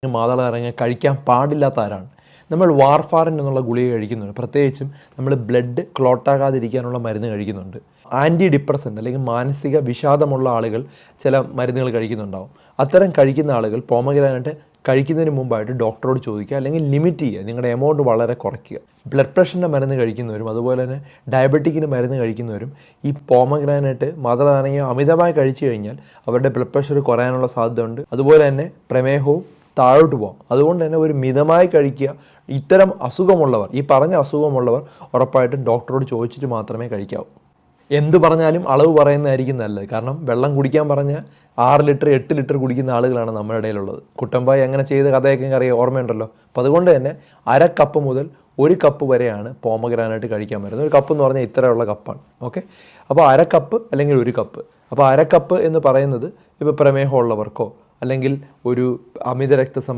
മാതളനാരങ്ങ കഴിക്കാൻ പാടില്ലാത്ത ആരാണ്? നമ്മൾ വാർഫാറിൻ എന്നുള്ള ഗുളിക കഴിക്കുന്നുണ്ട്. പ്രത്യേകിച്ചും നമ്മൾ ബ്ലഡ് ക്ലോട്ടാകാതിരിക്കാനുള്ള മരുന്ന് കഴിക്കുന്നുണ്ട്. ആൻറ്റി ഡിപ്രസൻ്റ് അല്ലെങ്കിൽ മാനസിക വിഷാദമുള്ള ആളുകൾ ചില മരുന്നുകൾ കഴിക്കുന്നുണ്ടാവും. അത്തരം കഴിക്കുന്ന ആളുകൾ പോമഗ്രാനൈറ്റ് കഴിക്കുന്നതിന് മുമ്പായിട്ട് ഡോക്ടറോട് ചോദിക്കുക, അല്ലെങ്കിൽ ലിമിറ്റ് ചെയ്യുക, നിങ്ങളുടെ എമൗണ്ട് വളരെ കുറയ്ക്കുക. ബ്ലഡ് പ്രഷറിൻ്റെ മരുന്ന് കഴിക്കുന്നവരും അതുപോലെ തന്നെ ഡയബറ്റിക്കിന് മരുന്ന് കഴിക്കുന്നവരും ഈ പോമഗ്രാനൈറ്റ് മാതളനാരങ്ങ അമിതമായി കഴിച്ചു കഴിഞ്ഞാൽ അവരുടെ ബ്ലഡ് പ്രഷർ കുറയാനുള്ള സാധ്യതയുണ്ട്. അതുപോലെ തന്നെ പ്രമേഹവും താഴോട്ട് പോകാം. അതുകൊണ്ട് തന്നെ ഒരു മിതമായി കഴിക്കുക. ഇത്തരം അസുഖമുള്ളവർ, ഈ പറഞ്ഞ അസുഖമുള്ളവർ ഉറപ്പായിട്ടും ഡോക്ടറോട് ചോദിച്ചിട്ട് മാത്രമേ കഴിക്കാവൂ. എന്ത് പറഞ്ഞാലും അളവ് പറയുന്നതായിരിക്കും നല്ലത്. കാരണം വെള്ളം കുടിക്കാൻ പറഞ്ഞാൽ 6 ലിറ്റർ 8 ലിറ്റർ കുടിക്കുന്ന ആളുകളാണ് നമ്മുടെ ഇടയിലുള്ളത്. കുട്ടമ്പായി അങ്ങനെ ചെയ്ത കഥയൊക്കെ അറിയാം, ഓർമ്മയുണ്ടല്ലോ. അപ്പോൾ അതുകൊണ്ട് തന്നെ 1/2 കപ്പ് മുതൽ 1 കപ്പ് വരെയാണ് പോമഗ്രാനൈറ്റ് കഴിക്കാൻ പറ്റുന്നത്. 1 കപ്പ് എന്ന് പറഞ്ഞാൽ ഇത്രയുള്ള കപ്പാണ്. ഓക്കെ, അപ്പോൾ 1/2 കപ്പ് അല്ലെങ്കിൽ 1 കപ്പ്. അപ്പോൾ 1/2 കപ്പ് എന്ന് പറയുന്നത് ഇപ്പോൾ പ്രമേഹമുള്ളവർക്കോ അല്ലെങ്കിൽ ഒരു അമിത രക്തസമ്മർദ്ദം